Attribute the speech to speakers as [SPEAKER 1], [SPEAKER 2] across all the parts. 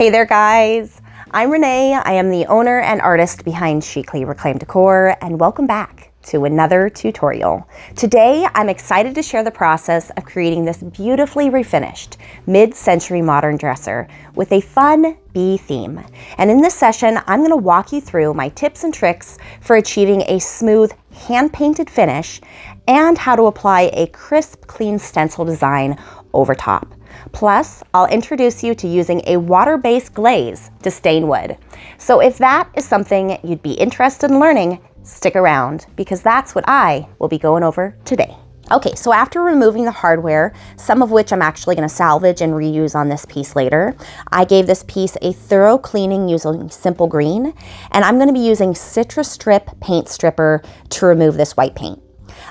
[SPEAKER 1] Hey there guys, I'm Renee. I am the owner and artist behind Chicly Reclaimed Decor, and welcome back to another tutorial. Today I'm excited to share the process of creating this beautifully refinished mid-century modern dresser with a fun bee theme. And in this session I'm going to walk you through my tips and tricks for achieving a smooth hand-painted finish and how to apply a crisp, clean stencil design over top. Plus, I'll introduce you to using a water-based glaze to stain wood. So if that is something you'd be interested in learning, stick around because that's what I will be going over today. Okay, so after removing the hardware, some of which I'm actually going to salvage and reuse on this piece later, I gave this piece a thorough cleaning using Simple Green, and I'm going to be using Citrus Strip Paint Stripper to remove this white paint.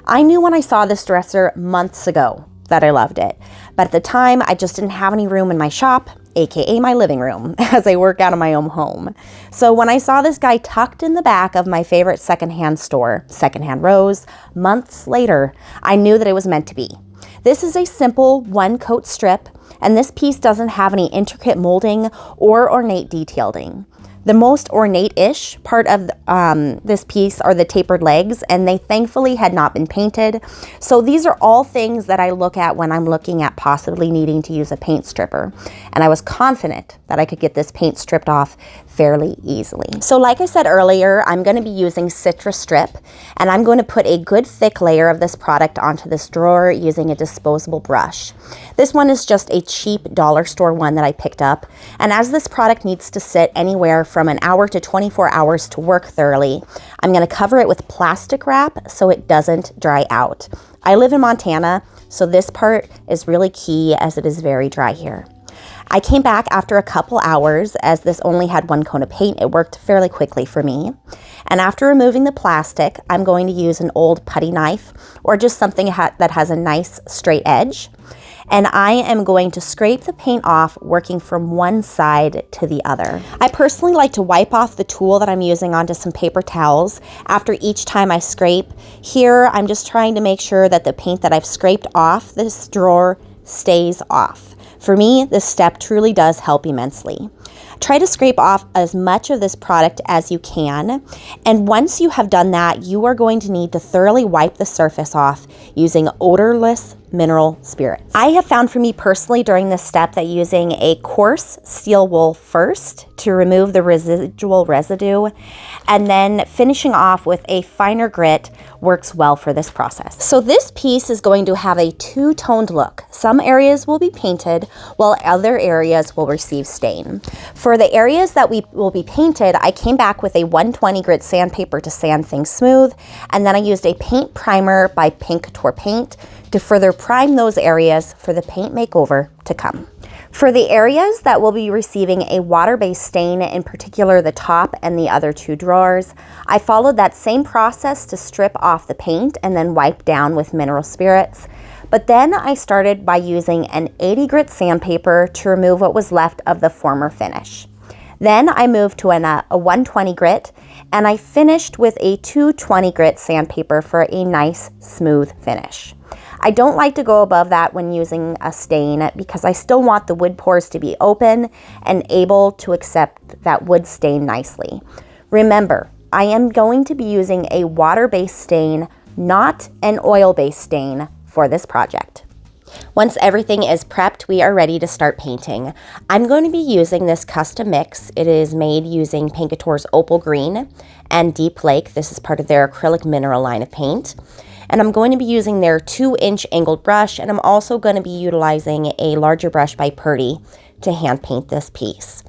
[SPEAKER 1] I knew when I saw this dresser months ago that I loved it, but at the time I just didn't have any room in my shop, aka my living room, as I work out of my own home. So when I saw this guy tucked in the back of my favorite secondhand store, Secondhand Rose, months later, I knew that it was meant to be. This is a simple one-coat strip, and this piece doesn't have any intricate molding or ornate detailing. The most ornate-ish part of this piece are the tapered legs, and they thankfully had not been painted. So these are all things that I look at when I'm looking at possibly needing to use a paint stripper. And I was confident that I could get this paint stripped off fairly easily. So like I said earlier, I'm going to be using Citrus Strip, and I'm going to put a good thick layer of this product onto this drawer using a disposable brush. This one is just a cheap dollar store one that I picked up, and as this product needs to sit anywhere from an hour to 24 hours to work thoroughly, I'm going to cover it with plastic wrap so it doesn't dry out. I live in Montana, so this part is really key as it is very dry here. I came back after a couple hours as this only had one coat of paint. It worked fairly quickly for me. And after removing the plastic, I'm going to use an old putty knife or just something that has a nice straight edge. And I am going to scrape the paint off, working from one side to the other. I personally like to wipe off the tool that I'm using onto some paper towels after each time I scrape. Here, I'm just trying to make sure that the paint that I've scraped off this drawer stays off. For me, this step truly does help immensely. Try to scrape off as much of this product as you can, and once you have done that, you are going to need to thoroughly wipe the surface off using odorless mineral spirits. I have found for me personally during this step that using a coarse steel wool first to remove the residual residue and then finishing off with a finer grit works well for this process. So this piece is going to have a two-toned look. Some areas will be painted while other areas will receive stain. For the areas that will be painted, I came back with a 120 grit sandpaper to sand things smooth, and then I used a paint primer by Couture Paint to further prime those areas for the paint makeover to come. For the areas that will be receiving a water-based stain, in particular the top and the other two drawers, I followed that same process to strip off the paint and then wipe down with mineral spirits. But then I started by using an 80 grit sandpaper to remove what was left of the former finish. Then I moved to a 120 grit, and I finished with a 220 grit sandpaper for a nice smooth finish. I don't like to go above that when using a stain because I still want the wood pores to be open and able to accept that wood stain nicely. Remember, I am going to be using a water-based stain, not an oil-based stain for this project. Once everything is prepped, we are ready to start painting. I'm going to be using this custom mix. It is made using Couture's Opal Green and Deep Lake. This is part of their acrylic mineral line of paint. And I'm going to be using their 2-inch angled brush, and I'm also going to be utilizing a larger brush by Purdy to hand paint this piece.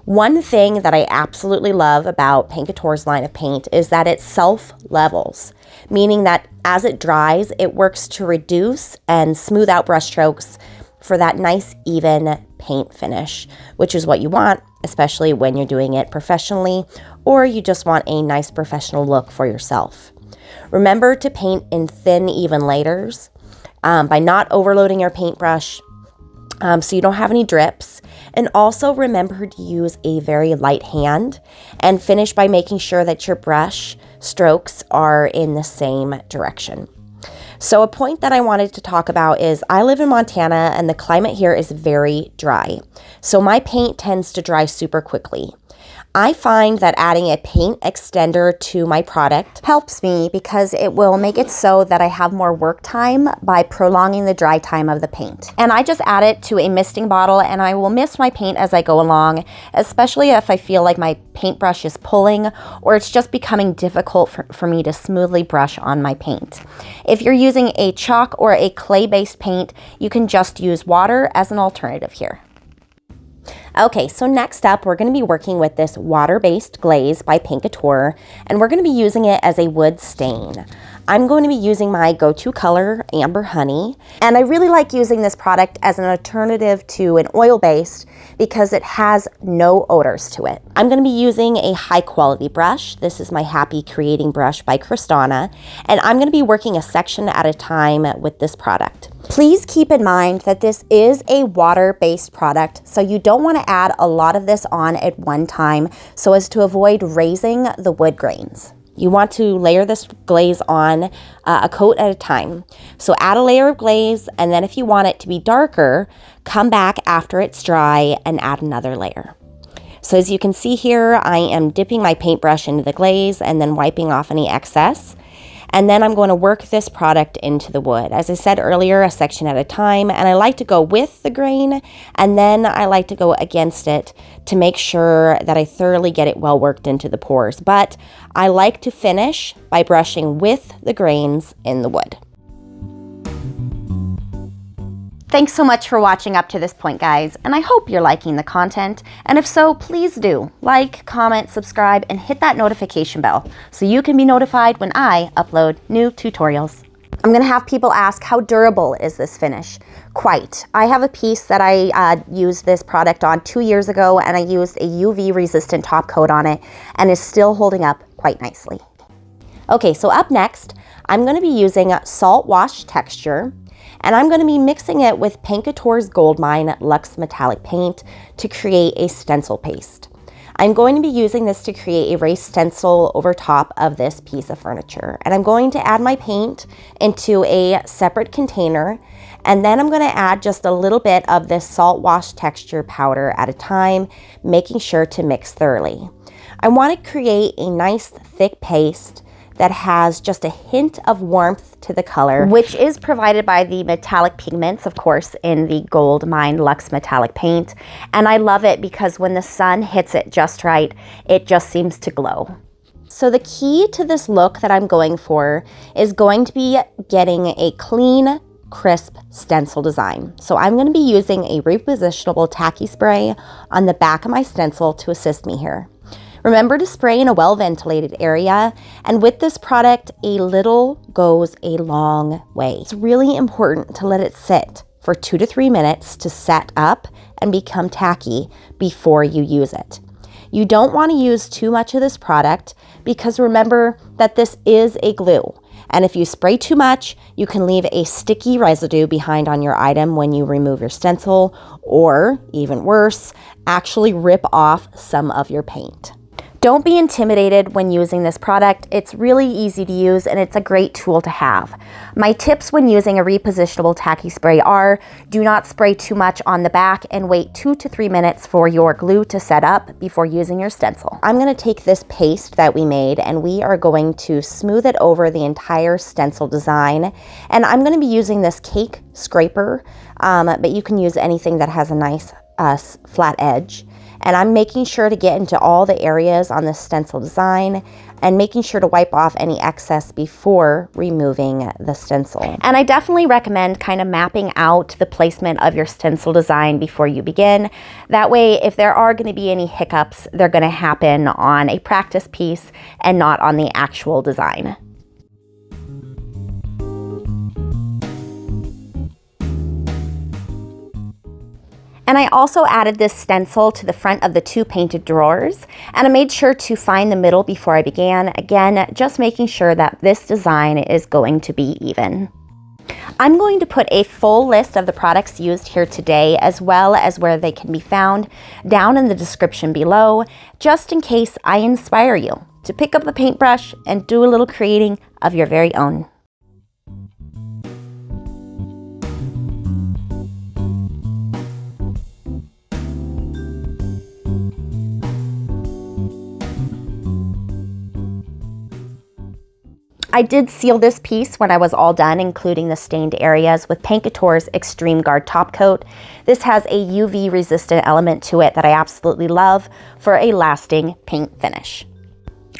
[SPEAKER 1] One thing that I absolutely love about Couture's line of paint is that it self-levels, meaning that as it dries, it works to reduce and smooth out brush strokes for that nice, even paint finish, which is what you want, especially when you're doing it professionally or you just want a nice professional look for yourself. Remember to paint in thin, even layers by not overloading your paintbrush so you don't have any drips. And also remember to use a very light hand and finish by making sure that your brush strokes are in the same direction. So a point that I wanted to talk about is I live in Montana and the climate here is very dry. So my paint tends to dry super quickly. I find that adding a paint extender to my product helps me because it will make it so that I have more work time by prolonging the dry time of the paint. And I just add it to a misting bottle and I will mist my paint as I go along, especially if I feel like my paintbrush is pulling or it's just becoming difficult for me to smoothly brush on my paint. If you're using a chalk or a clay-based paint, you can just use water as an alternative here. Okay, so next up, we're going to be working with this water-based glaze by Couture, and we're going to be using it as a wood stain. I'm going to be using my go-to color, Amber Honey, and I really like using this product as an alternative to an oil-based because it has no odors to it. I'm going to be using a high-quality brush. This is my Happy Creating brush by Kristana, and I'm going to be working a section at a time with this product. Please keep in mind that this is a water-based product, so you don't want to add a lot of this on at one time so as to avoid raising the wood grains. You want to layer this glaze on a coat at a time. So add a layer of glaze, and then if you want it to be darker, come back after it's dry and add another layer. So as you can see here, I am dipping my paintbrush into the glaze and then wiping off any excess. And then I'm going to work this product into the wood. As I said earlier, a section at a time, and I like to go with the grain, and then I like to go against it to make sure that I thoroughly get it well worked into the pores. But I like to finish by brushing with the grains in the wood. Thanks so much for watching up to this point, guys, and I hope you're liking the content. And if so, please do like, comment, subscribe, and hit that notification bell so you can be notified when I upload new tutorials. I'm gonna have people ask, how durable is this finish? Quite. I have a piece that I used this product on 2 years ago, and I used a UV resistant top coat on it, and is still holding up quite nicely. Okay, so up next, I'm gonna be using Saltwash Texture, and I'm going to be mixing it with Couture's Gold Mine Luxe Metallic Paint to create a stencil paste. I'm going to be using this to create a raised stencil over top of this piece of furniture. And I'm going to add my paint into a separate container, and then I'm going to add just a little bit of this Saltwash Texture powder at a time, making sure to mix thoroughly. I want to create a nice thick paste that has just a hint of warmth to the color, which is provided by the metallic pigments, of course, in the Gold Mine Luxe Metallic Paint. And I love it because when the sun hits it just right, it just seems to glow. So the key to this look that I'm going for is going to be getting a clean, crisp stencil design. So I'm going to be using a repositionable tacky spray on the back of my stencil to assist me here. Remember to spray in a well-ventilated area, and with this product, a little goes a long way. It's really important to let it sit for 2 to 3 minutes to set up and become tacky before you use it. You don't want to use too much of this product because remember that this is a glue. And if you spray too much, you can leave a sticky residue behind on your item when you remove your stencil, or even worse, actually rip off some of your paint. Don't be intimidated when using this product. It's really easy to use and it's a great tool to have. My tips when using a repositionable tacky spray are: do not spray too much on the back and wait 2 to 3 minutes for your glue to set up before using your stencil. I'm going to take this paste that we made and we are going to smooth it over the entire stencil design. And I'm going to be using this cake scraper, but you can use anything that has a nice flat edge. And I'm making sure to get into all the areas on the stencil design and making sure to wipe off any excess before removing the stencil. And I definitely recommend kind of mapping out the placement of your stencil design before you begin. That way, if there are going to be any hiccups, they're going to happen on a practice piece and not on the actual design. And I also added this stencil to the front of the 2 painted drawers, and I made sure to find the middle before I began. Again, just making sure that this design is going to be even. I'm going to put a full list of the products used here today, as well as where they can be found, down in the description below, just in case I inspire you. to pick up a paintbrush and do a little creating of your very own. I did seal this piece when I was all done, including the stained areas, with Paint Couture's Extreme Guard Top Coat. This has a UV resistant element to it that I absolutely love for a lasting paint finish.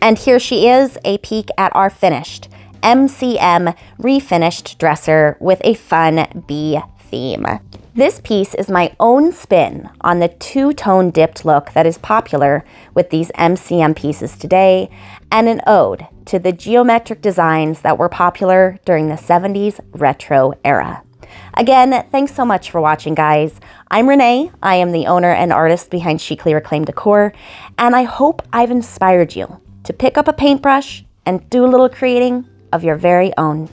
[SPEAKER 1] And here she is, a peek at our finished MCM refinished dresser with a fun bee theme. This piece is my own spin on the two-tone dipped look that is popular with these MCM pieces today, and an ode to the geometric designs that were popular during the 70s retro era. Again, thanks so much for watching, guys. I'm Renee. I am the owner and artist behind Chicly Reclaimed Decor, and I hope I've inspired you to pick up a paintbrush and do a little creating of your very own.